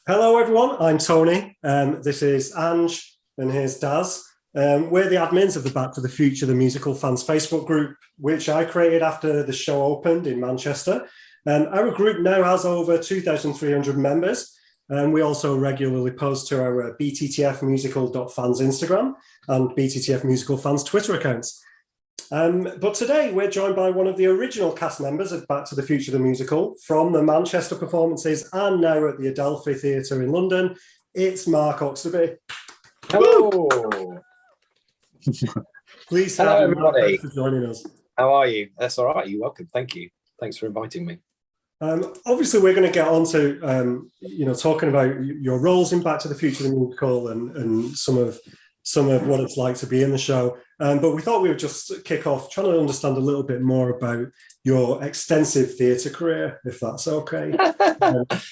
Hello, everyone. I'm Tony. This is Ange, and here's Daz. We're the admins of the Back to the Future, the musical fans Facebook group, which I created after the show opened in Manchester. Our group now has over 2,300 members. We also regularly post to our BTTF musical.fans Instagram and BTTF musical fans Twitter accounts. But today we're joined by one of the original cast members of Back to the Future the Musical from the Manchester performances and now at the Adelphi Theatre in London. It's Mark Oxtoby. Hello. Please hello everybody for joining us. How are you? That's all right. You're welcome. Thank you. Thanks for inviting me. Obviously, we're going to get on to talking about your roles in Back to the Future the Musical and some of what it's like to be in the show. But we thought we would just kick off trying to understand a little bit more about your extensive theatre career, if that's okay.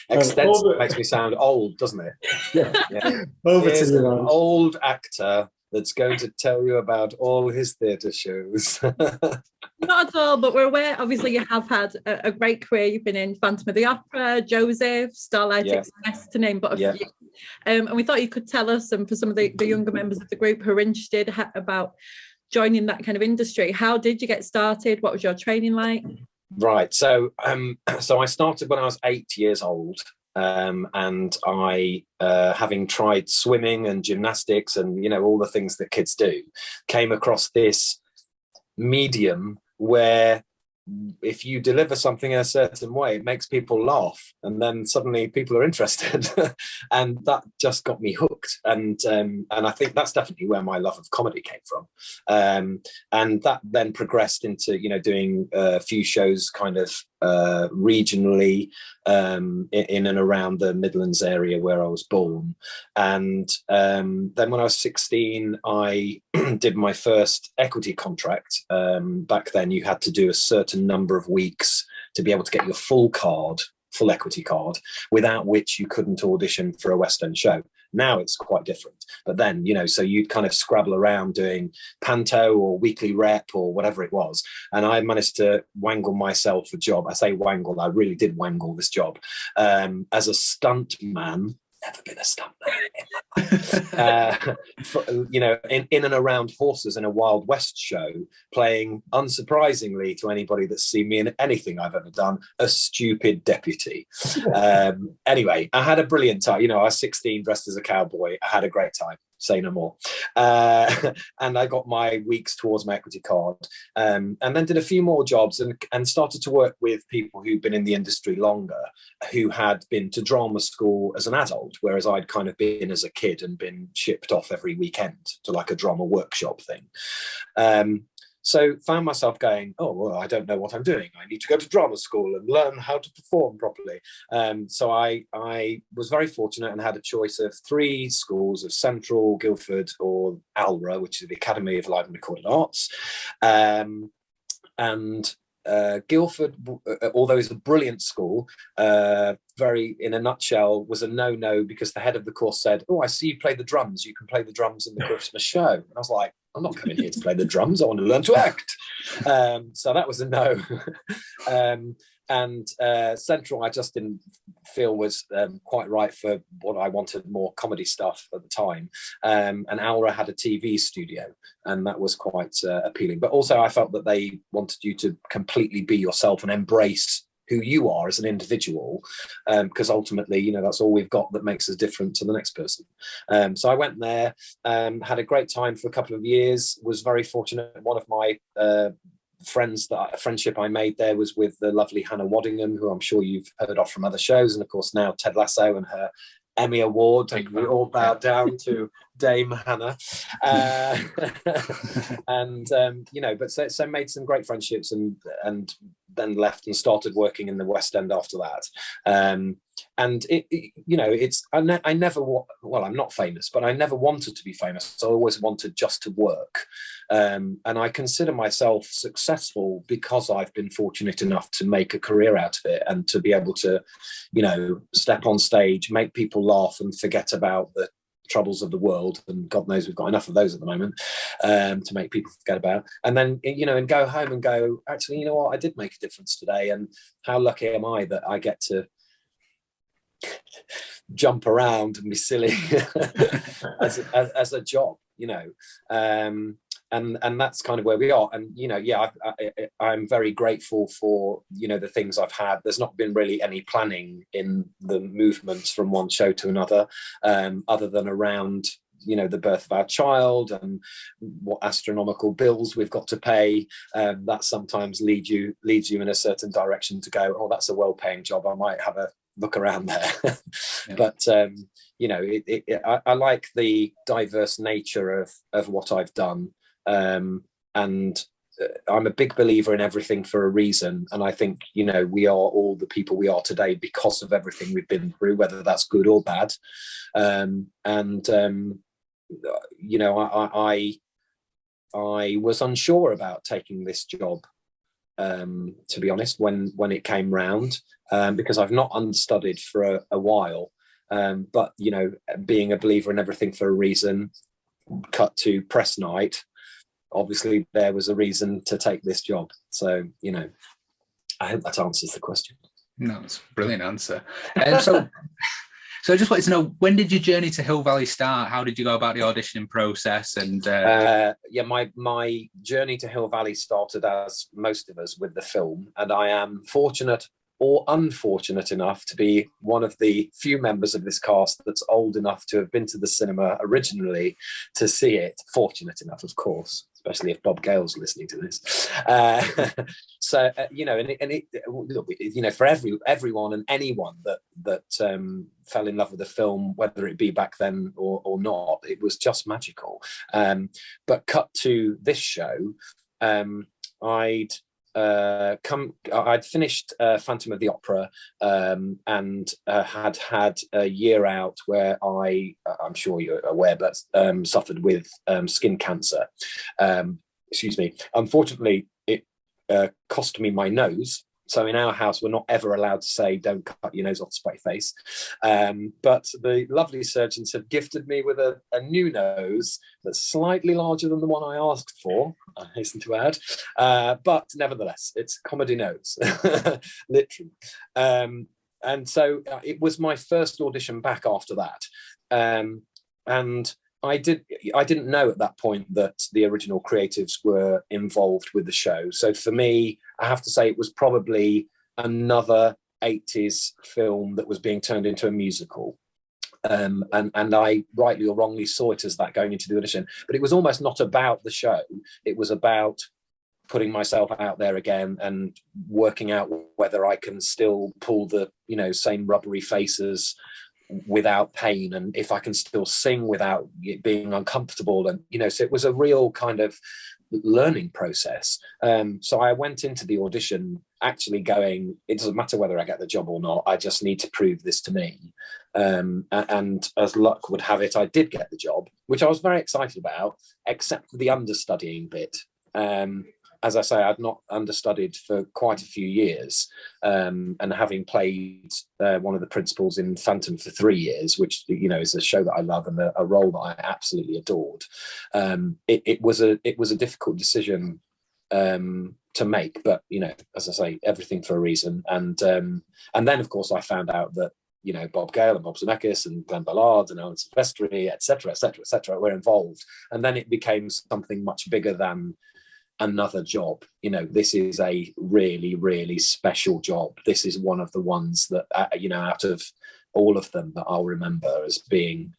Extensive makes me sound old, doesn't it? Yeah. Over Here's to you, an old actor that's going to tell you about all his theatre shows. Not at all, but we're aware, obviously, you have had a great career. You've been in Phantom of the Opera, Joseph, Starlight Express, to name but a few. And we thought you could tell us, and for some of the younger members of the group who are interested about joining that kind of industry, how did you get started? What was your training like? Right. So I started when I was 8 years old. And I, having tried swimming and gymnastics and, all the things that kids do, came across this medium where if you deliver something in a certain way, it makes people laugh, and then suddenly people are interested. And that just got me hooked. And I think that's definitely where my love of comedy came from. And that then progressed into, doing a few shows kind of regionally in and around the Midlands area where I was born. And then when I was 16, I did my first equity contract. Back then you had to do a certain number of weeks to be able to get your full equity card, without which you couldn't audition for a West End show. Now it's quite different. But then, so you'd kind of scrabble around doing panto or weekly rep or whatever it was. And I managed to wangle myself a job. I say wangle, I really did wangle this job as a stunt man. Never been a stuntman. In and around horses in a Wild West show, playing, unsurprisingly to anybody that's seen me in anything I've ever done, a stupid deputy. Anyway, I had a brilliant time. I was 16, dressed as a cowboy. I had a great time. Say no more. And I got my weeks towards my equity card, and then did a few more jobs and started to work with people who'd been in the industry longer, who had been to drama school as an adult, whereas I'd kind of been as a kid and been shipped off every weekend to like a drama workshop thing. So found myself going, oh, well, I don't know what I'm doing. I need to go to drama school and learn how to perform properly. So I was very fortunate and had a choice of 3 schools of Central, Guildford, or ALRA, which is the Academy of Live and Recorded Arts. Guildford, although it's a brilliant school, very in a nutshell, was a no-no because the head of the course said, oh, I see you play the drums. You can play the drums in the Christmas show. And I was like, I'm not coming here to play the drums. I want to learn to act. So that was a no. And Central, I just didn't feel was quite right for what I wanted, more comedy stuff at the time. And Aura had a TV studio, and that was quite appealing. But also I felt that they wanted you to completely be yourself and embrace who you are as an individual, because ultimately, that's all we've got that makes us different to the next person. So I went there, had a great time for a couple of years, was very fortunate. One of my friendship I made there was with the lovely Hannah Waddingham, who I'm sure you've heard of from other shows, and of course now Ted Lasso and her Emmy Award. We all bow down to Dame Hannah. But so made some great friendships and then left and started working in the West End after that. And I never, I'm not famous, but I never wanted to be famous. I always wanted just to work. And I consider myself successful because I've been fortunate enough to make a career out of it and to be able to, step on stage, make people laugh and forget about the troubles of the world, and God knows we've got enough of those at the moment, to make people forget about, and then and go home and go, actually, I did make a difference today, and how lucky am I that I get to jump around and be silly as a job, you know. And that's kind of where we are. And, you know, yeah, I'm very grateful for, you know, the things I've had. There's not been really any planning in the movements from one show to another, other than around, you know, the birth of our child and what astronomical bills we've got to pay. That sometimes leads you in a certain direction to go, oh, that's a well-paying job, I might have a look around there. Yeah. But you know, I like the diverse nature of what I've done, and I'm a big believer in everything for a reason. And I think, you know, we are all the people we are today because of everything we've been through, whether that's good or bad. You know, I was unsure about taking this job, to be honest, when it came round, because I've not understudied for a while. But, you know, being a believer in everything for a reason, cut to press night, obviously there was a reason to take this job. So, you know, I hope that answers the question. No, it's a brilliant answer. So I just wanted to know, when did your journey to Hill Valley start? How did you go about the auditioning process? And yeah, my journey to Hill Valley started, as most of us, with the film, and I am fortunate or unfortunate enough to be one of the few members of this cast that's old enough to have been to the cinema originally to see it. Fortunate enough, of course, especially if Bob Gale's listening to this. So you know, and it, you know, for everyone and anyone that fell in love with the film, whether it be back then or not, it was just magical. But cut to this show, I'd finished Phantom of the Opera, and had a year out where I'm sure you're aware, but suffered with skin cancer. Excuse me. Unfortunately, it cost me my nose. So in our house, we're not ever allowed to say, don't cut your nose off to spite your face. But the lovely surgeons have gifted me with a new nose that's slightly larger than the one I asked for, I hasten to add. But nevertheless, it's comedy nose, literally. And so it was my first audition back after that. And I didn't know at that point that the original creatives were involved with the show. So for me, I have to say it was probably another 80s film that was being turned into a musical. And I rightly or wrongly saw it as that going into the audition. But it was almost not about the show. It was about putting myself out there again and working out whether I can still pull the, you know, same rubbery faces without pain, and if I can still sing without it being uncomfortable. And, you know, so it was a real kind of learning process. So I went into the audition actually going, it doesn't matter whether I get the job or not, I just need to prove this to me. And as luck would have it, I did get the job, which I was very excited about, except for the understudying bit. As I say, I'd not understudied for quite a few years, and having played one of the principals in Phantom for 3 years, which, you know, is a show that I love and a role that I absolutely adored. It was a difficult decision to make, but, you know, as I say, everything for a reason. And then, of course, I found out that, you know, Bob Gale and Bob Zemeckis and Glenn Ballard and Owen Silvestri, etc., were involved. And then it became something much bigger than another job. You know, this is a really, really special job. This is one of the ones that, you know, out of all of them, that I'll remember as being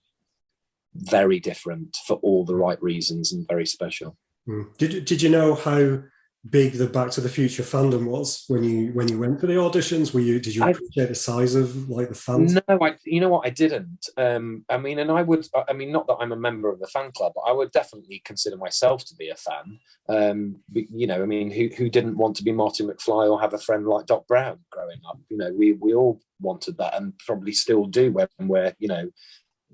very different for all the right reasons and very special. Did you know how big the Back to the Future fandom was when you went for the auditions? Did you appreciate the size of, like, the fans? No, you know what, I didn't. I mean, not that I'm a member of the fan club, but I would definitely consider myself to be a fan. You know, I mean, who didn't want to be Marty McFly or have a friend like Doc Brown growing up? You know, we all wanted that, and probably still do when we're, you know,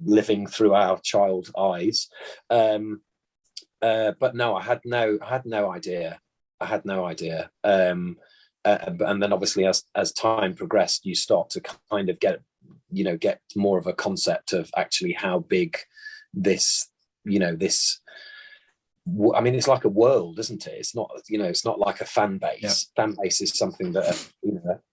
living through our child eyes. But no, I had no idea. I had no idea. And then obviously as time progressed, you start to kind of get more of a concept of actually how big this, you know, this I mean, it's like a world, isn't it? It's not, it's not like a fan base. Yeah. Fan base is something that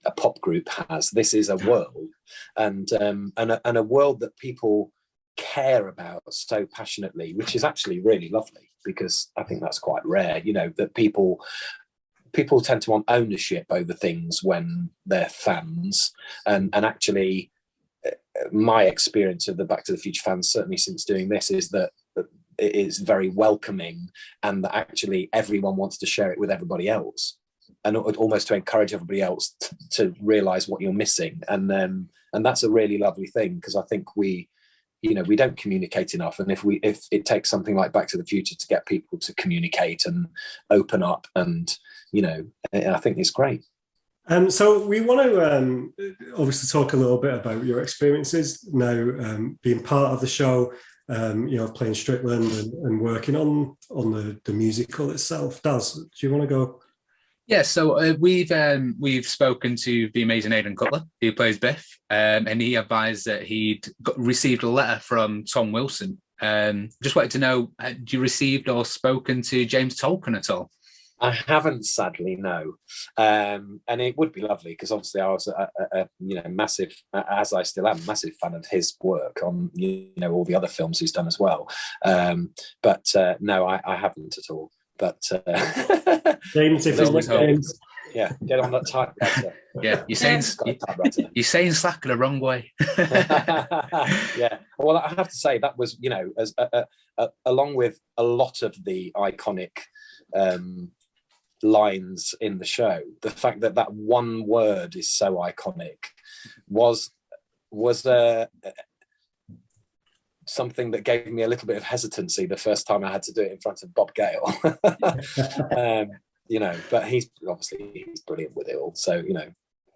a pop group has. This is a world, and a world that people care about so passionately, which is actually really lovely, because I think that's quite rare. That people tend to want ownership over things when they're fans, and actually, my experience of the Back to the Future fans, certainly since doing this, is that it is very welcoming, and that actually everyone wants to share it with everybody else, and almost to encourage everybody else to realize what you're missing. And that's a really lovely thing, because I think we don't communicate enough, and if it takes something like Back to the Future to get people to communicate and open up, and I think it's great. So we want to obviously talk a little bit about your experiences now, being part of the show, playing Strickland and working on the musical itself. Daz, do you want to go? Yeah, so we've spoken to the amazing Aidan Cutler, who plays Biff, and he advised that he'd received a letter from Tom Wilson. Just wanted to know, had you received or spoken to James Tolkan at all? I haven't, sadly, no. And it would be lovely, because obviously I was a massive, as I still am, massive fan of his work on all the other films he's done as well. But no, I haven't at all. But James, if James, yeah, get on that typewriter. Yeah, you're saying Slacker the wrong way. Yeah, well, I have to say that was as along with a lot of the iconic lines in the show, the fact that one word is so iconic was something that gave me a little bit of hesitancy the first time I had to do it in front of Bob Gale. But he's brilliant with it all, so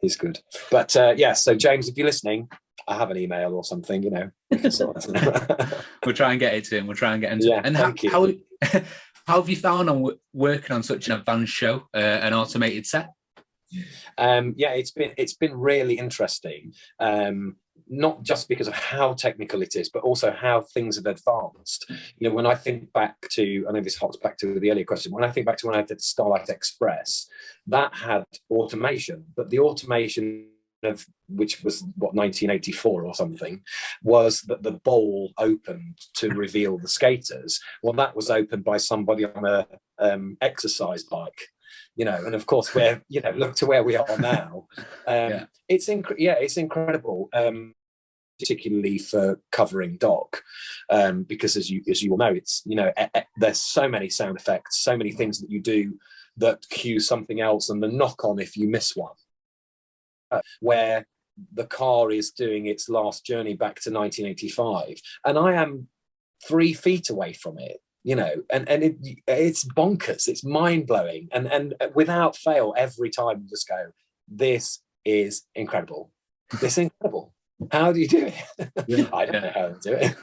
he's good. But so James, if you're listening, I have an email or something, We'll try and get it to him. Yeah, and how have you found on working on such an advanced show, an automated set? It's been really interesting, not just because of how technical it is, but also how things have advanced. When I think back to, I know this hops back to the earlier question, when I think back to when I did Starlight Express, that had automation, but the automation of which was 1984 or something, was that the bowl opened to reveal the skaters. Well, that was opened by somebody on a exercise bike, and of course we're look to where we are now. It's incredible, particularly for covering doc, because as you will know, it's there's so many sound effects, so many things that you do that cue something else, and the knock on if you miss one, where the car is doing its last journey back to 1985, and I am 3 feet away from it, and it's bonkers, it's mind-blowing, and without fail, every time you just go, this is incredible. How do you do it? Yeah. I don't know how to do it.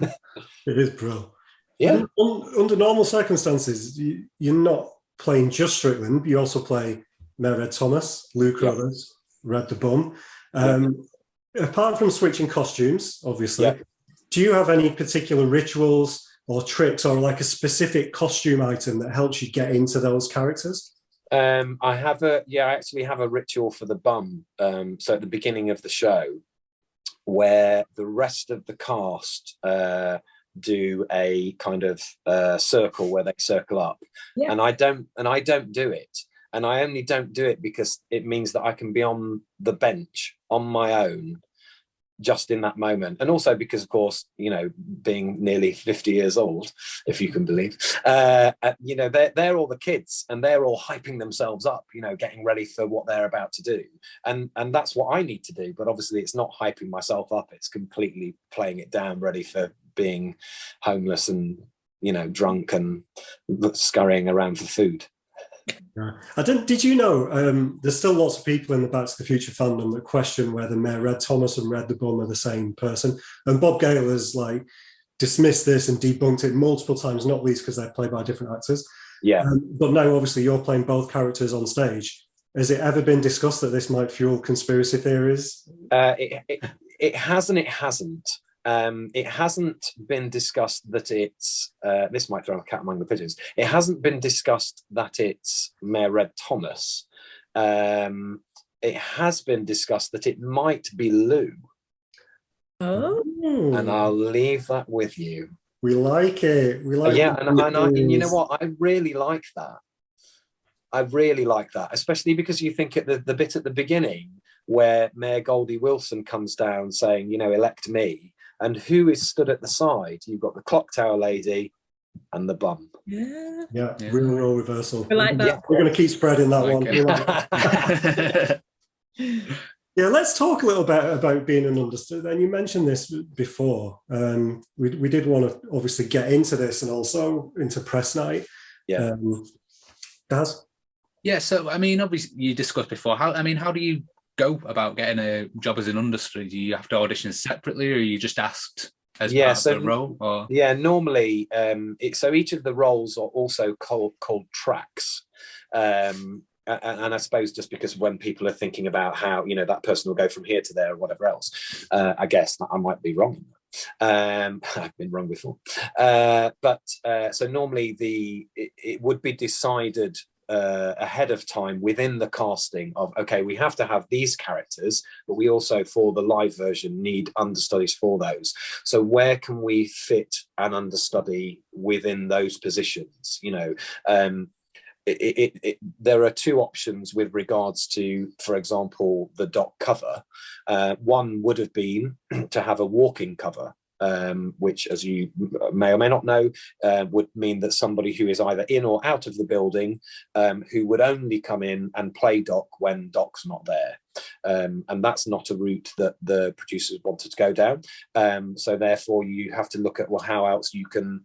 It is bro. Yeah. Under normal circumstances, you're not playing just Strickland, you also play Mayor Red Thomas, Lou Caruthers, Red the Bum. Apart from switching costumes, obviously, do you have any particular rituals or tricks, or like a specific costume item that helps you get into those characters? I actually have a ritual for the bum. So at the beginning of the show, where the rest of the cast do a kind of circle where they circle up, and I don't do it. And I only don't do it because it means that I can be on the bench on my own just in that moment. And also because, of course, being nearly 50 years old, if you can believe, they're all the kids, and they're all hyping themselves up, getting ready for what they're about to do. And that's what I need to do. But obviously it's not hyping myself up. It's completely playing it down, ready for being homeless and, drunk and scurrying around for food. Did you know there's still lots of people in the Back to the Future fandom that question whether Mayor Red Thomas and Red the Bum are the same person, and Bob Gale has dismissed this and debunked it multiple times, not least because they're played by different actors. But now obviously you're playing both characters on stage. Has it ever been discussed that this might fuel conspiracy theories? It has and it hasn't. It hasn't been discussed that it's, this might throw a cat among the pigeons, it hasn't been discussed that it's Mayor Red Thomas. It has been discussed that it might be Lou. Oh. And I'll leave that with you. We like it. We like yeah, and you know what? I really like that. I really like that, especially because you think at the bit at the beginning where Mayor Goldie Wilson comes down saying, you know, elect me, and who is stood at the side? You've got the clock tower lady and the bum. Yeah, real role reversal. We like that. Yeah, we're going to keep spreading that one. Yeah, let's talk a little bit about being an understudy. And you mentioned this before. We did want to obviously get into this and also into press night. Yeah. Daz? Yeah, so I mean, obviously you discussed before. How do you go about getting a job as an understudy? Do you have to audition separately, or are you just asked as part of the role? Or? Yeah, normally, so each of the roles are also called tracks. And I suppose just because when people are thinking about how, you know, that person will go from here to there or whatever else, I guess I might be wrong. I've been wrong before. But so normally it would be decided ahead of time within the casting of, okay, we have to have these characters, but we also, for the live version, need understudies for those. So where can we fit an understudy within those positions? You know, there are two options with regards to, for example, the doc cover. One would have been to have a walking cover, which, as you may or may not know, would mean that somebody who is either in or out of the building, who would only come in and play doc when doc's not there. And that's not a route that the producers wanted to go down. So therefore you have to look at, well, how else you can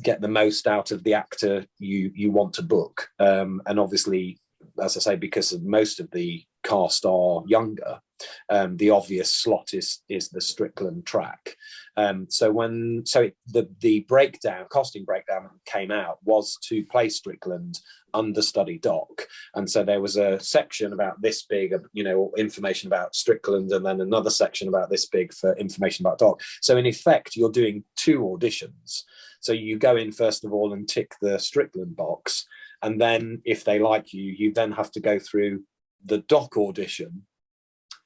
get the most out of the actor you want to book. And obviously, as I say, because most of the cast are younger, the obvious slot is the Strickland track. So the breakdown, casting breakdown came out was to play Strickland understudy doc, and so there was a section about this big, you know, information about Strickland, and then another section about this big for information about doc. So in effect, you're doing two auditions. So you go in first of all and tick the Strickland box, and then if they like you, you then have to go through the doc audition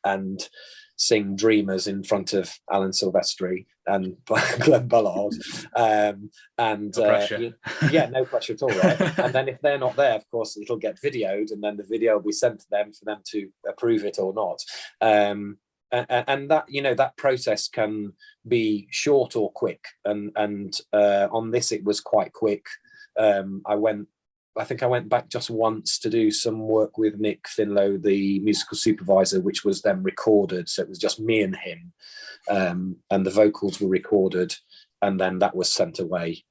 and sing Dreamers in front of Alan Silvestri and Glenn Bullard. No pressure at all, right? And then if they're not there, of course, it'll get videoed, and then the video will be sent to them for them to approve it or not. And that, you know, that process can be short or quick. And on this, it was quite quick. I think I went back just once to do some work with Nick Finlow, the musical supervisor, which was then recorded. So it was just me and him, and the vocals were recorded, and then that was sent away.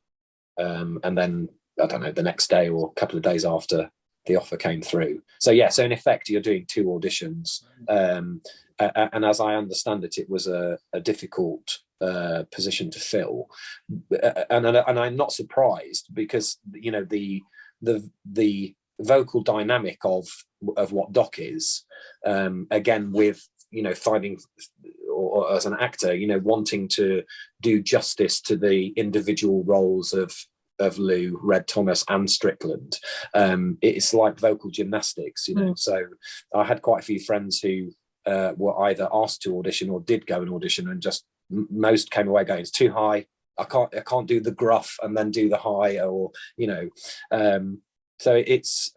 And then, I don't know, the next day or a couple of days after, the offer came through. So yeah, so in effect, you're doing two auditions. And as I understand it, it was a difficult position to fill. And I'm not surprised, because, you know, the vocal dynamic of what doc is, again, with, you know, finding, or as an actor, you know, wanting to do justice to the individual roles of Lou, Red Thomas and Strickland, it's like vocal gymnastics, you know. So I had quite a few friends who were either asked to audition or did go and audition, and just most came away going, it's too high, I can't do the gruff and then do the high, or, you know, so it's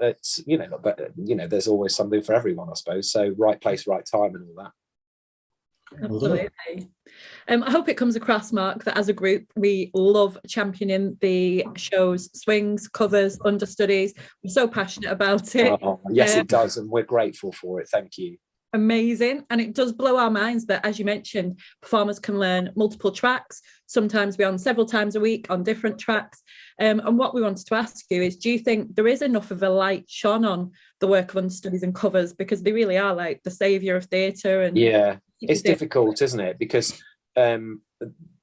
you know, but you know, there's always something for everyone, I suppose. So right place, right time, and all that. Absolutely. I hope it comes across, Mark, that as a group we love championing the show's swings, covers, understudies. We're so passionate about it. Yes, it does, and we're grateful for it. Thank you. Amazing. And it does blow our minds that, as you mentioned, performers can learn multiple tracks, sometimes be on several times a week on different tracks. And what we wanted to ask you is, do you think there is enough of a light shone on the work of understudies and covers, because they really are like the saviour of theatre? And yeah, it's difficult, isn't it? Because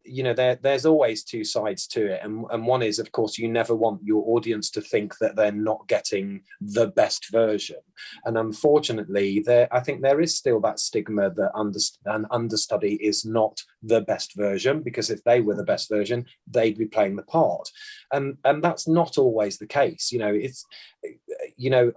you know, there's always two sides to it, and one is, of course, you never want your audience to think that they're not getting the best version, and unfortunately I think there is still that stigma that an understudy is not the best version, because if they were the best version, they'd be playing the part, and that's not always the case. You know, it's, you know,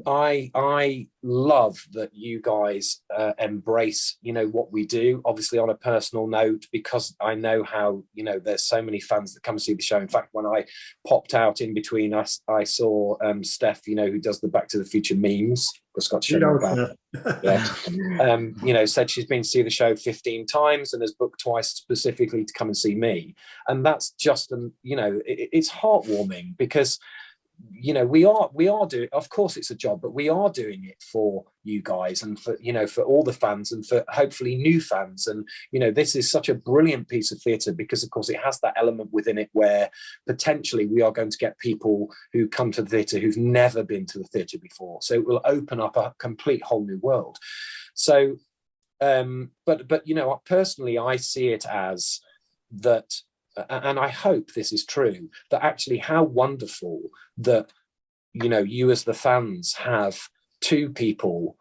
I love that you guys embrace, you know, what we do, obviously on a personal note, because I know how, you know, there's so many fans that come and see the show. In fact, when I popped out in between us, I saw Steph, you know, who does the Back to the Future memes, you know, said she's been to see the show 15 times and has booked twice specifically to come and see me. And that's just, you know, it's heartwarming, because, you know, we are doing, of course it's a job, but we are doing it for you guys and for, you know, for all the fans and for hopefully new fans. And, you know, this is such a brilliant piece of theatre, because of course it has that element within it where potentially we are going to get people who come to the theatre who've never been to the theatre before, so it will open up a complete whole new world. So but you know, personally I see it as that, and I hope this is true, that actually how wonderful that, you know, you as the fans have two people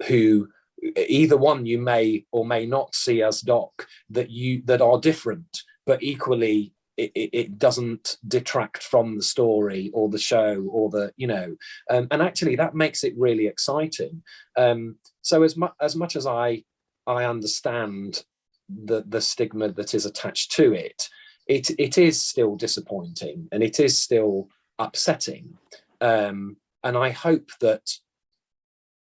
who, either one you may or may not see as Doc, that are different, but equally it doesn't detract from the story or the show or the, you know, and actually that makes it really exciting. So as much as I understand the stigma that is attached to it, it is still disappointing and it is still upsetting, and I hope that,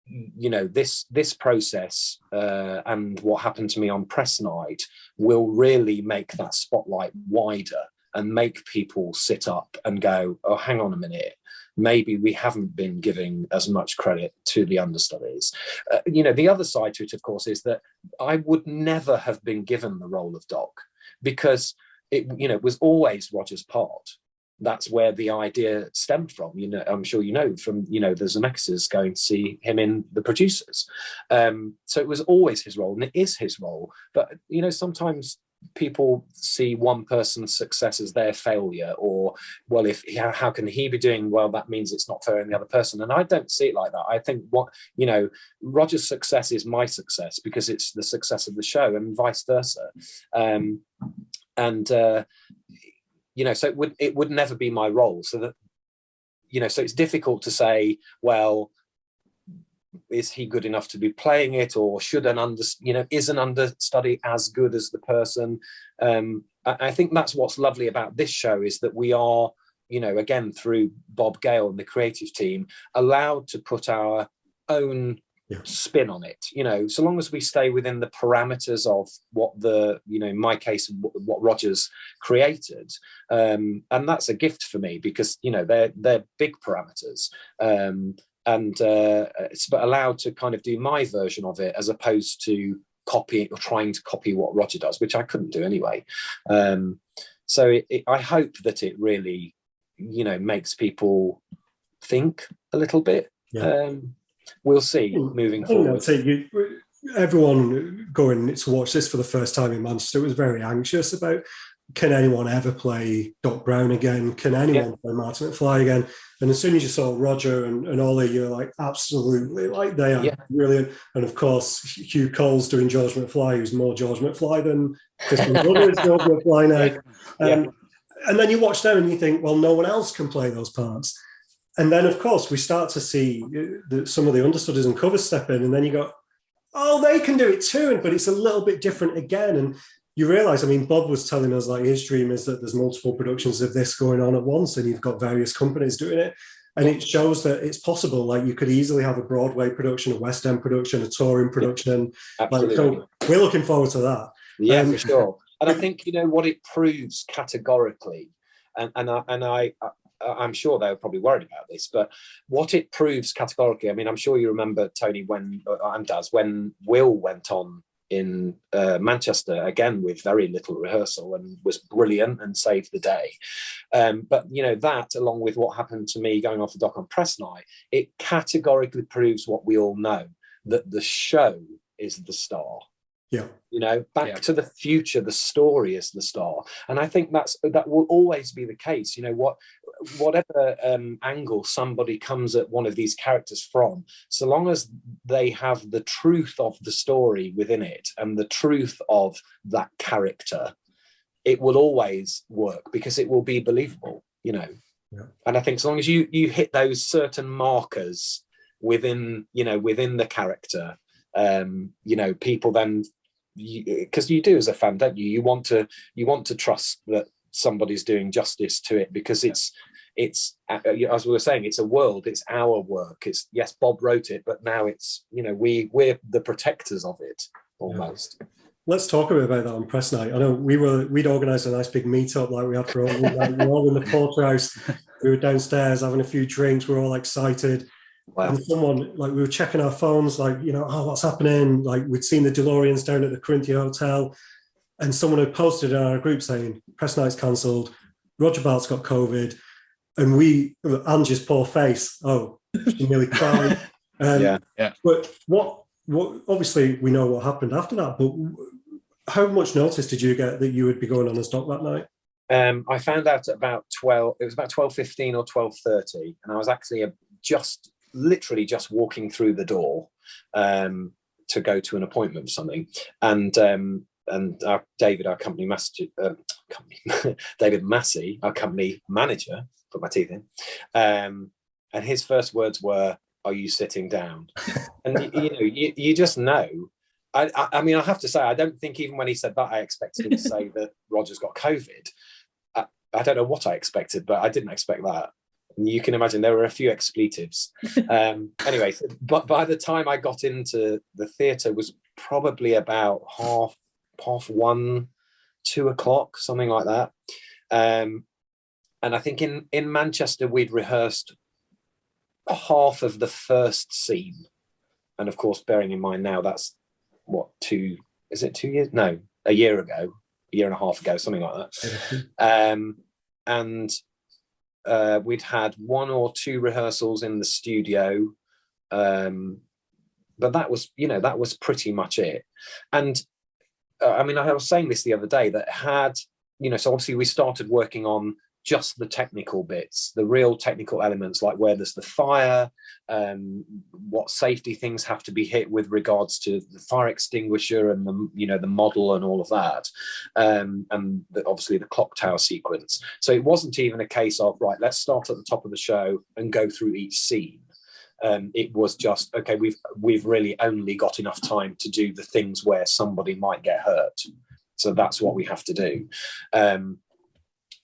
you know, this process and what happened to me on press night will really make that spotlight wider and make people sit up and go, oh, hang on a minute, maybe we haven't been giving as much credit to the understudies. You know, the other side to it, of course, is that I would never have been given the role of Doc, because it, you know, was always Roger's part. That's where the idea stemmed from. You know, I'm sure you know, from, you know, the Zemeckis going to see him in The Producers. So it was always his role, and it is his role. But, you know, sometimes people see one person's success as their failure, or, well, if how can he be doing well, that means it's not fair in the other person. And I don't see it like that. I think, what, you know, Roger's success is my success because it's the success of the show, and vice versa. You know, so it would never be my role. So that, you know, so it's difficult to say, well, is he good enough to be playing it, or should is an understudy as good as the person? I think that's what's lovely about this show, is that we are, you know, again, through Bob Gale and the creative team, allowed to put our own spin on it, you know, so long as we stay within the parameters of what the, you know, in my case, what Roger's created, and that's a gift for me, because, you know, they're big parameters, it's allowed to kind of do my version of it, as opposed to copying or trying to copy what Roger does, which I couldn't do anyway. So I hope that it really, you know, makes people think a little bit. We'll see moving forward. Everyone going to watch this for the first time in Manchester was very anxious about, can anyone ever play Doc Brown again? Can anyone play Martin McFly again? And as soon as you saw Roger and Ollie, you're like, absolutely, like, they are brilliant. And of course, Hugh Cole's doing George McFly, who's more George McFly than Christian Brother is George McFly now. And then you watch them and you think, well, no one else can play those parts. And then, of course, we start to see some of the understudies and covers step in, and then you go, oh, they can do it too, but it's a little bit different again. And you realise, I mean, Bob was telling us, like, his dream is that there's multiple productions of this going on at once, and you've got various companies doing it. And it shows that it's possible. Like, you could easily have a Broadway production, a West End production, a touring production. Absolutely. So we're looking forward to that. Yeah, for sure. And I think, you know, what it proves categorically, and I'm sure they were probably worried about this, but what it proves categorically, I mean, I'm sure you remember, Tony, when Will went on in Manchester, again, with very little rehearsal, and was brilliant and saved the day. But, you know, that, along with what happened to me going off the Doc on press night, it categorically proves what we all know, that the show is the star. Yeah. You know, Back to the Future, the story is the star. And I think that will always be the case. You know, whatever angle somebody comes at one of these characters from, so long as they have the truth of the story within it and the truth of that character, it will always work because it will be believable, you know. Yeah. And I think as long as you hit those certain markers within the character, you know, people then, because you do as a fan, don't you? You want to trust that somebody's doing justice to it, because it's as we were saying, it's a world, it's our work. It's, yes, Bob wrote it, but now it's, you know, we're the protectors of it almost. Yeah. Let's talk a bit about that on press night. I know we'd organised a nice big meetup like we had for all. We were all in the porterhouse. We were downstairs having a few drinks. We were all excited. Wow. And someone, like, we were checking our phones, like, you know, oh, what's happening? Like, we'd seen the DeLoreans down at the Corinthia Hotel, and someone had posted in our group saying, press night's cancelled, Roger Bart's got COVID, and Angie's poor face, she nearly cried. Yeah. But what obviously we know what happened after that, but how much notice did you get that you would be going on as doc that night? I found out at about 12:15 or 12:30, and I was actually literally just walking through the door to go to an appointment or something, and David, our company master, David Massey, our company manager, put my teeth in, and his first words were, "Are you sitting down?" And you just know. I mean, I have to say, I don't think even when he said that, I expected him to say that Roger's got COVID. I don't know what I expected, but I didn't expect that. You can imagine there were a few expletives. Anyway, but by the time I got into the theatre, was probably about half 1, 2 o'clock, something like that. And I think in Manchester, we'd rehearsed half of the first scene. And of course, bearing in mind now, that's what, 2 years? No, a year ago, a year and a half ago, something like that. And we'd had 1 or 2 rehearsals in the studio, but that was pretty much it. And I mean, I was saying this the other day, that so obviously we started working on just the technical bits, the real technical elements, like where there's the fire, what safety things have to be hit with regards to the fire extinguisher and the model and all of that, and obviously the clock tower sequence. So it wasn't even a case of, right, let's start at the top of the show and go through each scene. It was just, okay, we've really only got enough time to do the things where somebody might get hurt, so that's what we have to do.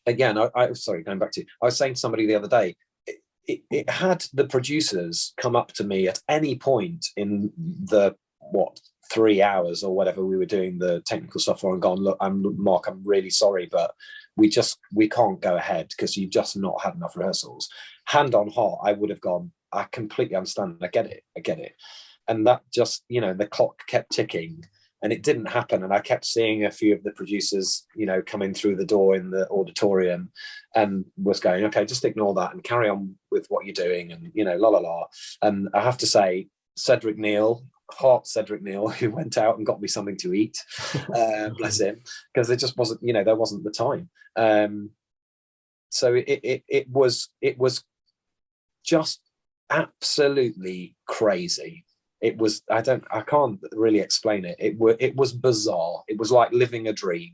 Again, going back to, I was saying to somebody the other day, it had the producers come up to me at any point in the 3 hours or whatever we were doing the technical stuff for, and gone, look, Mark, I'm really sorry, but we can't go ahead because you've just not had enough rehearsals. Hand on heart, I would have gone, I completely understand, I get it. And that just, the clock kept ticking. And it didn't happen. And I kept seeing a few of the producers, coming through the door in the auditorium, and was going, okay, just ignore that and carry on with what you're doing. And, la, la, la. And I have to say, Cedric Neal, who went out and got me something to eat, bless him, because it just wasn't, there wasn't the time. So it was just absolutely crazy. It was, I can't really explain it. It was bizarre. It was like living a dream.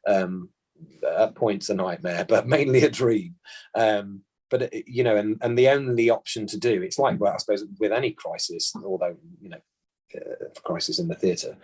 At points a nightmare, but mainly a dream. But and the only option to do, it's like, well, I suppose with any crisis, although crisis in the theatre,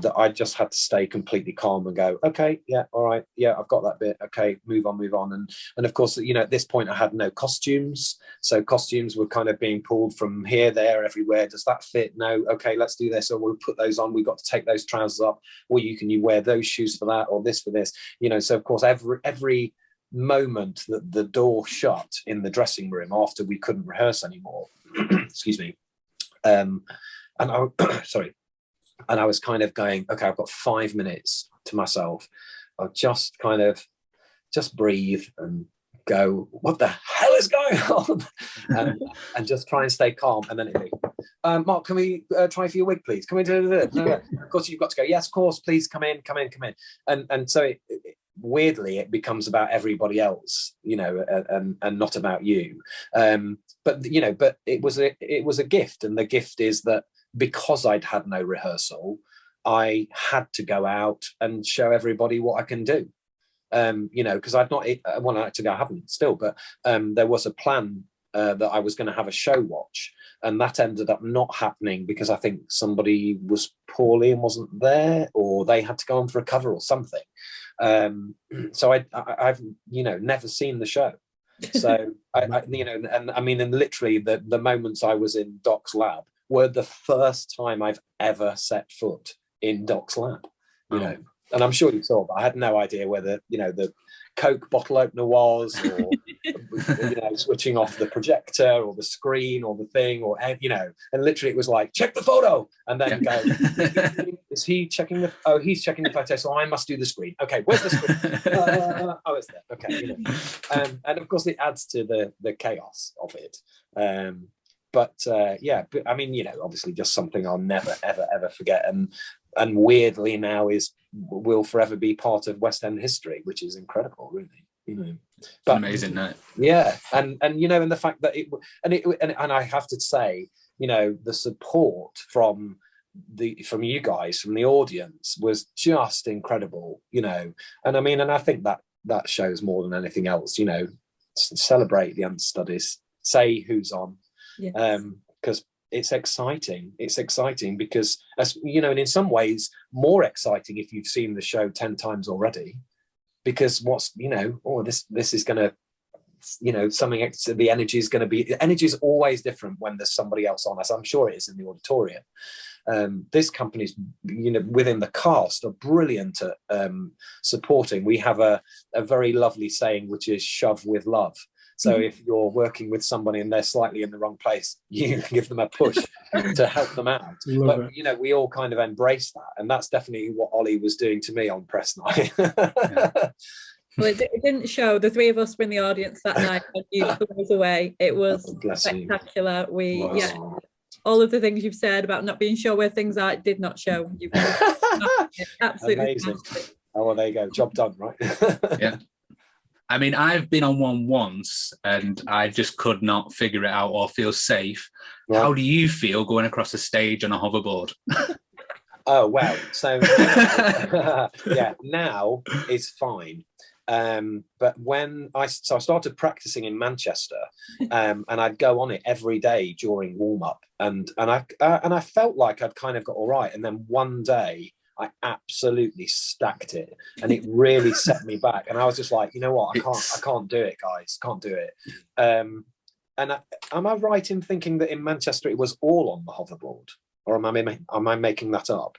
that I just had to stay completely calm and go, okay, yeah, all right, yeah, I've got that bit, okay, move on. And of course, at this point I had no costumes, so costumes were kind of being pulled from here, there, everywhere. Does that fit? No. Okay, let's do this, or we'll put those on. We've got to take those trousers up, or you wear those shoes for that, or this for this, so of course every moment that the door shut in the dressing room after we couldn't rehearse anymore, excuse me, and I sorry. And I was kind of going, okay, I've got 5 minutes to myself. I'll just kind of breathe and go, what the hell is going on? and just try and stay calm. And then Mark, can we try for your wig, please? Can we do this? No. Of course, you've got to go. Yes, of course, please come in. And so weirdly, it becomes about everybody else, you know, and not about you. But you know, but it was a gift, and the gift is that because I'd had no rehearsal, I had to go out and show everybody what I can do. You know, because I'd not, well, actually I haven't still, but there was a plan that I was going to have a show watch, and that ended up not happening because I think somebody was poorly and wasn't there, or they had to go on for a cover or something. So I've, you know, never seen the show. So I you know, and I mean, and literally the moments I was in Doc's lab were the first time I've ever set foot in Doc's lab, you know. And I'm sure you saw, but I had no idea whether, you know, the Coke bottle opener was, or you know, switching off the projector or the screen or the thing, or, you know, and literally it was like, check the photo, and then go, is he checking the, oh, he's checking the photo, so I must do the screen. Okay, where's the screen? Oh, it's there. Okay, you know. And of course it adds to the chaos of it. But yeah, but I mean, you know, obviously just something I'll never, ever, ever forget. And weirdly now will forever be part of West End history, which is incredible, really. You know, but amazing night. Yeah, and you know, and the fact that and I have to say, you know, the support from you guys, from the audience, was just incredible. You know, and I mean, and I think that shows more than anything else. You know, celebrate the understudies, say who's on, because it's exciting. It's exciting because, as you know, and in some ways more exciting if you've seen the show 10 times already, because what's, you know, oh, this is going to, you know, something, the energy is going to be, the energy is always different when there's somebody else on, as I'm sure it is in the auditorium. This company's, you know, within the cast are brilliant at supporting. We have a very lovely saying, which is shove with love. So if you're working with somebody and they're slightly in the wrong place, you give them a push to help them out. But, you know, we all kind of embrace that. And that's definitely what Ollie was doing to me on press night. Well, it didn't show. The three of us were in the audience that night when you was away. It was spectacular. All of the things you've said about not being sure where things are, it did not show. Absolutely amazing. Oh, well, there you go. Job done, right? Yeah. I mean, I've been on one once and I just could not figure it out or feel safe. Right. How do you feel going across the stage on a hoverboard? Oh, well, so yeah, now it's fine. But when I started practicing in Manchester, and I'd go on it every day during warm-up, and I felt like I'd kind of got all right. And then one day I absolutely stacked it, and it really set me back. And I was just like, you know what, I can't do it, guys, can't do it. And am I right in thinking that in Manchester it was all on the hoverboard, or am I making that up?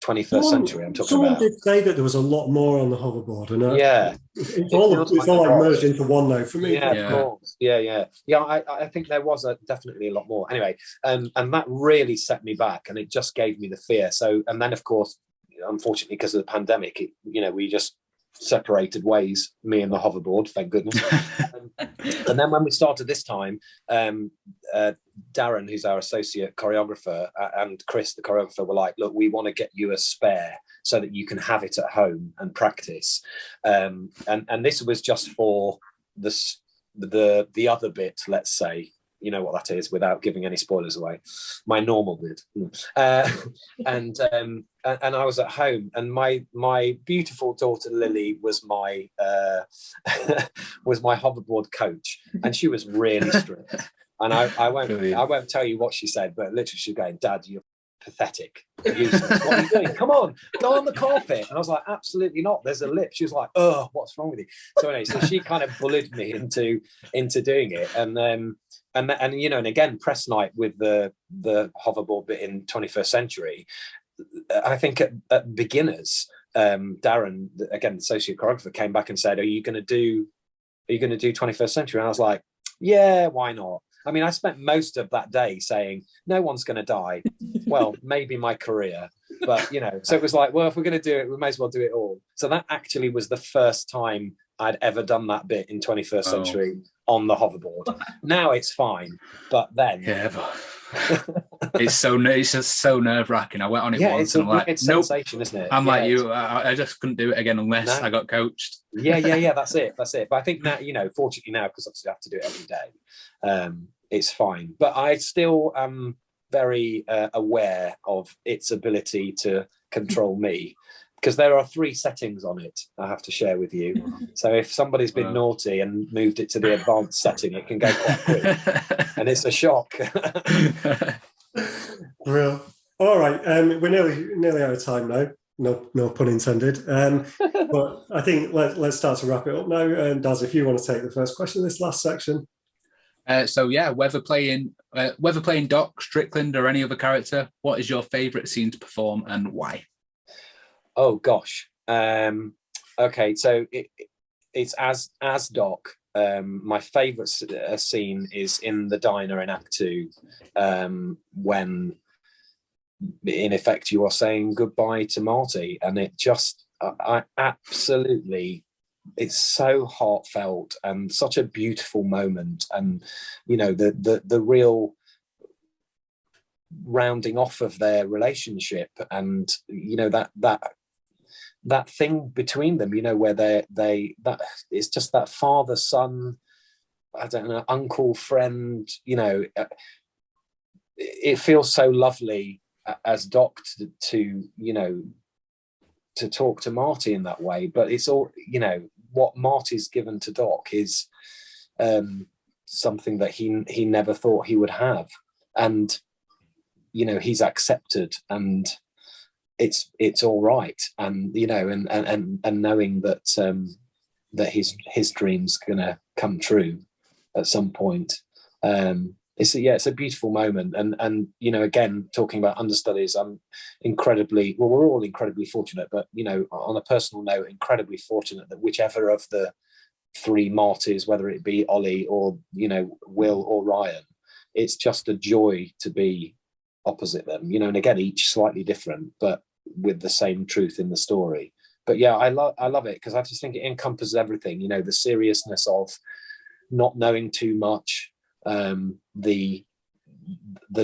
21st century, I'm talking someone about. Someone did say that there was a lot more on the hoverboard, and yeah, it's all like merged into one now for me. Yeah, of course. Yeah. I think there was definitely a lot more. Anyway, and that really set me back, and it just gave me the fear. So, and then of course, unfortunately, because of the pandemic, we just separated ways, me and the hoverboard, thank goodness. And then when we started this time, Darren, who's our associate choreographer, and Chris, the choreographer, were like, look, we want to get you a spare so that you can have it at home and practice. And this was just for the other bit, let's say, you know what that is, without giving any spoilers away, my normal bit. And I was at home, and my beautiful daughter Lily was my hoverboard coach, and she was really strict. And I won't tell you what she said, but literally she's going, Dad, you're pathetic, useless. What are you doing? Come on, go on the carpet. And I was like, absolutely not. There's a lip. She was like, oh, what's wrong with you? So anyway, so she kind of bullied me into doing it, and again, press night with the hoverboard bit in 21st century. I think at beginners, Darren, again, the associate choreographer, came back and said, are you going to do 21st century? And I was like, yeah, why not? I mean, I spent most of that day saying, no one's going to die. Well, maybe my career, but, so it was like, well, if we're going to do it, we may as well do it all. So that actually was the first time I'd ever done that bit in 21st century on the hoverboard. Now it's fine, but then It's just so nerve-wracking. I went on it once and I'm like, it's nope. sensation, isn't it? I'm like you, I just couldn't do it again unless I got coached. Yeah, that's it. But I think now, fortunately now, because obviously I have to do it every day, it's fine. But I still am very aware of its ability to control me, because there are 3 settings on it I have to share with you. So if somebody's been naughty and moved it to the advanced setting, it can go quite quick, and it's a shock. Real. All right, we're nearly out of time now. No pun intended. But I think let's start to wrap it up now. Daz, if you want to take the first question in this last section. So yeah, whether playing Doc, Strickland, or any other character, what is your favourite scene to perform and why? Oh gosh. Okay, so it's as Doc. My favourite scene is in the diner in Act 2, when in effect you are saying goodbye to Marty, and it just I absolutely, it's so heartfelt and such a beautiful moment, and the real rounding off of their relationship, and that thing between them, where that it's just that father son, I don't know, uncle friend, it feels so lovely as Doc to talk to Marty in that way. But it's all, what Marty's given to Doc is something that he never thought he would have, and he's accepted, and it's all right, and and knowing that that his dream's gonna come true at some point. It's a beautiful moment, and again, talking about understudies, I'm we're all incredibly fortunate, but on a personal note, incredibly fortunate that whichever of the 3 Martys, whether it be Ollie or Will or Ryan, it's just a joy to be opposite them, and again, each slightly different, but with the same truth in the story. But yeah, I love it, because I just think it encompasses everything, the seriousness of not knowing too much, the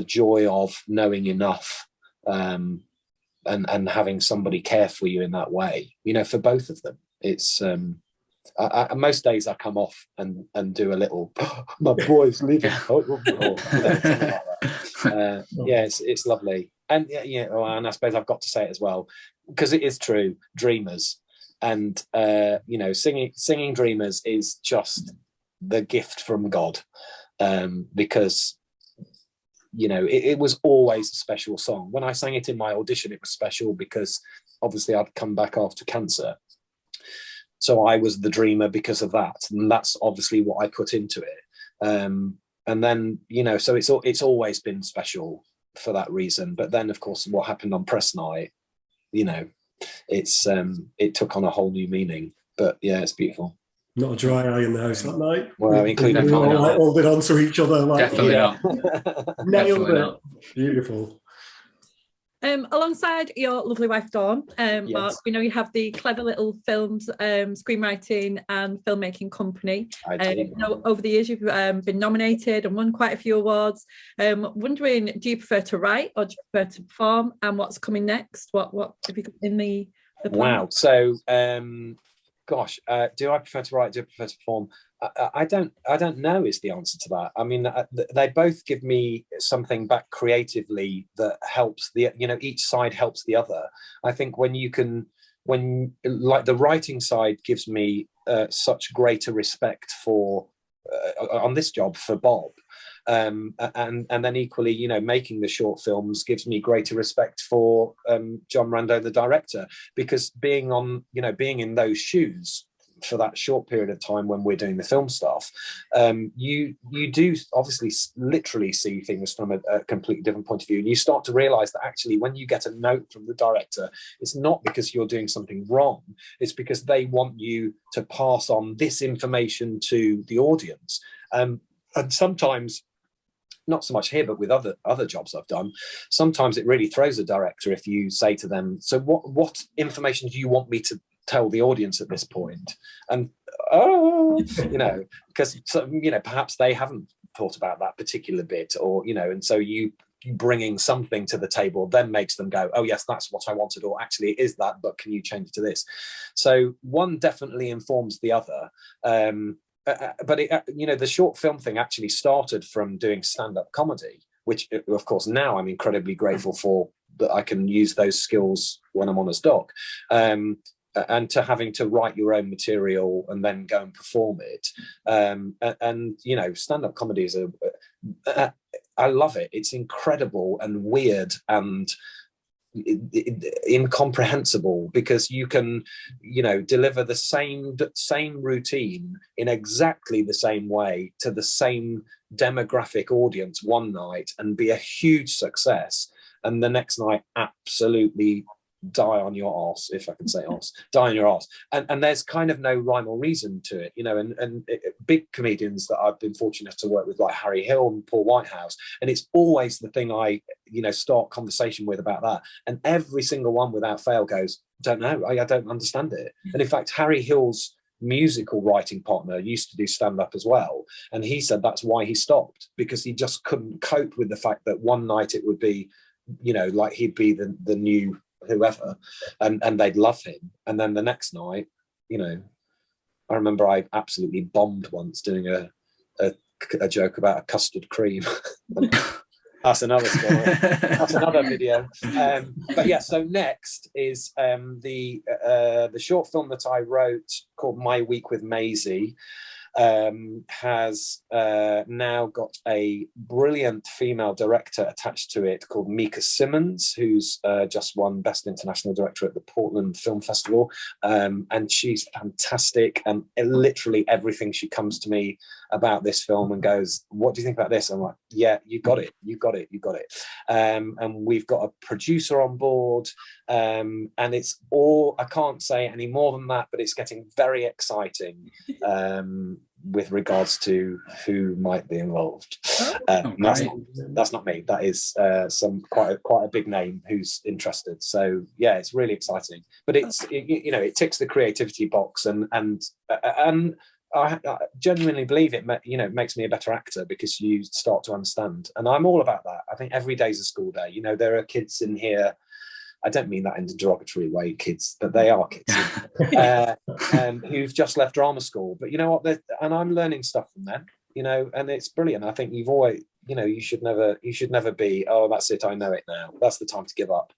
joy of knowing enough, and having somebody care for you in that way, for both of them. It's most days I come off and do a little my boy's leaving, something like that. Yeah, it's lovely, and and I suppose I've got to say it as well, because it is true, Dreamers, and singing Dreamers is just the gift from God, because it was always a special song. When I sang it in my audition, it was special because obviously I'd come back after cancer, so I was the dreamer because of that, and that's obviously what I put into it. And then so it's always been special for that reason. But then, of course, what happened on press night, it took on a whole new meaning. But yeah, it's beautiful. Not a dry eye in the house that night. Well, including we all holding on to each other. Definitely not. Nailed it. Beautiful. Alongside your lovely wife Dawn, Yes. Mark, we know you have the Clever Little Films screenwriting and filmmaking company. Over the years you've been nominated and won quite a few awards. Wondering, do you prefer to write or do you prefer to perform, and what's coming next? What have you got in the plan? Wow. So gosh, do I prefer to write? Do I prefer to perform? I don't know is the answer to that. I mean, they both give me something back creatively that helps each side helps the other. I think when the writing side gives me such greater respect for on this job for Bob, and then equally, making the short films gives me greater respect for John Rando, the director, because being in those shoes for that short period of time when we're doing the film stuff, you do obviously literally see things from a completely different point of view, and you start to realize that actually when you get a note from the director, it's not because you're doing something wrong, it's because they want you to pass on this information to the audience. And sometimes, not so much here, but with other jobs I've done, sometimes it really throws a director if you say to them, so what information do you want me to tell the audience at this point? And because perhaps they haven't thought about that particular bit, or and so you bringing something to the table then makes them go, oh yes, that's what I wanted, or actually it is that, but can you change it to this? So one definitely informs the other. But the short film thing actually started from doing stand-up comedy, which of course now I'm incredibly grateful for, that I can use those skills when I'm on as doc. And to having to write your own material and then go and perform it. And stand-up comedy is I love it. It's incredible and weird and incomprehensible, because you can deliver the same routine in exactly the same way to the same demographic audience one night and be a huge success, and the next night absolutely die on your arse, if I can say arse, die on your arse. And there's kind of no rhyme or reason to it, and big comedians that I've been fortunate to work with, like Harry Hill and Paul Whitehouse, and it's always the thing I start conversation with about that, and every single one without fail goes, don't know, I don't understand it. And in fact, Harry Hill's musical writing partner used to do stand-up as well, and he said that's why he stopped, because he just couldn't cope with the fact that one night it would be like he'd be the new whoever, and they'd love him, and then the next night, I remember I absolutely bombed once doing a joke about a custard cream. That's another story. That's another video. But yeah, so next is the short film that I wrote called My Week with Maisie. Has now got a brilliant female director attached to it called Mika Simmons, who's just won Best International Director at the Portland Film Festival, and she's fantastic, and literally everything she comes to me about this film and goes, what do you think about this? I'm like, yeah, you got it. And we've got a producer on board, and it's all, I can't say any more than that, but it's getting very exciting with regards to who might be involved. That's not me. That is quite a big name who's interested. So yeah, it's really exciting. But it ticks the creativity box, and I genuinely believe it makes me a better actor, because you start to understand, and I'm all about that. I think every day's a school day. There are kids in here, I don't mean that in a derogatory way, kids, but they are kids who've just left drama school, but you know what, and I'm learning stuff from them, and it's brilliant. I think you've always, you should never be, oh, that's it, I know it now, that's the time to give up.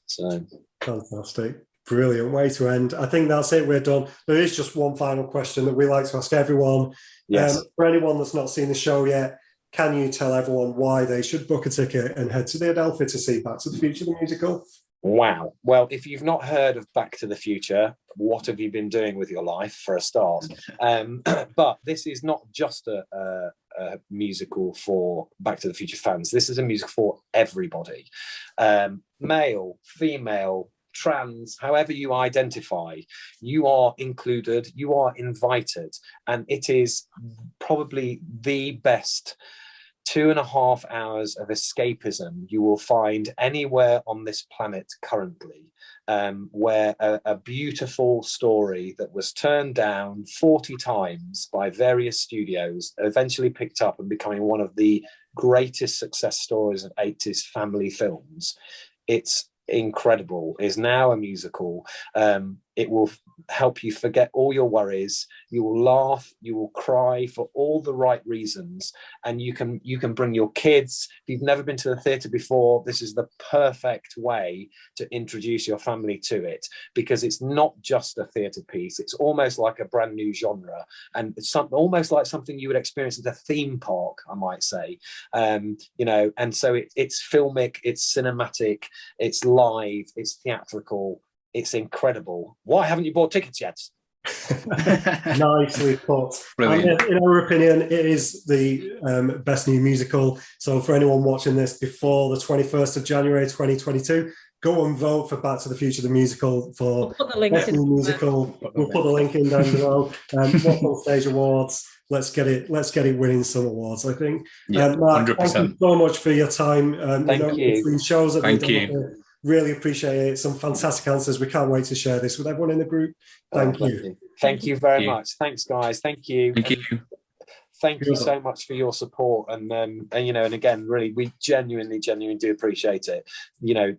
So fantastic. Brilliant way to end. I think that's it. We're done. There is just one final question that we like to ask everyone. Yes. For anyone that's not seen the show yet, can you tell everyone why they should book a ticket and head to the Adelphi to see Back to the Future, the musical? Wow. Well, if you've not heard of Back to the Future, what have you been doing with your life, for a start? But this is not just a musical for Back to the Future fans. This is a musical for everybody. Male, female, trans, however you identify, you are included, you are invited, and it is probably the best 2.5 hours of escapism you will find anywhere on this planet currently, where a beautiful story that was turned down 40 times by various studios eventually picked up and becoming one of the greatest success stories of 80s family films. It's incredible, is now a musical. It will help you forget all your worries. You will laugh, you will cry for all the right reasons, and you can bring your kids. If you've never been to the theatre before, this is the perfect way to introduce your family to it, because it's not just a theatre piece. It's almost like a brand new genre, and it's almost like something you would experience at a theme park, I might say. And so it's filmic, it's cinematic, it's live, it's theatrical. It's incredible. Why haven't you bought tickets yet? Nicely put. And in our opinion, it is the best new musical. So for anyone watching this before the 21st of January 2022, go and vote for Back to the Future, the musical, for best new musical. We'll put the link in down below. WhatsOnStage Awards. Let's get it winning some awards, I think. Yeah, Mark, 100%. thank you so much for your time. Thank you. Shows that Thank you. Really appreciate it. Some fantastic answers. We can't wait to share this with everyone in the group. Thank you. Thank you very much. Thanks, guys. Thank you. Thank you. thank you so much for your support, and you know, and again, really, we genuinely do appreciate it. You know,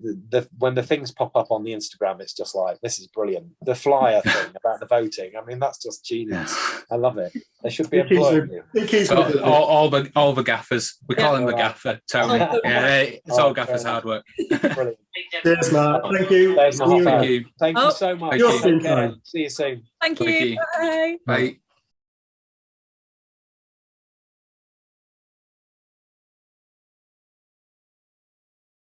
when the things pop up on the Instagram, it's just like, this is brilliant. The flyer thing about the voting, I mean, that's just genius. I love it. They should be employing you. All the gaffers. We call him the gaffer, Tony. Yeah, it's all gaffers' hard work. Brilliant. Cheers, Matt. Thank you. Thank you so much. Thank you. See you soon. Thank you. Bye. Bye.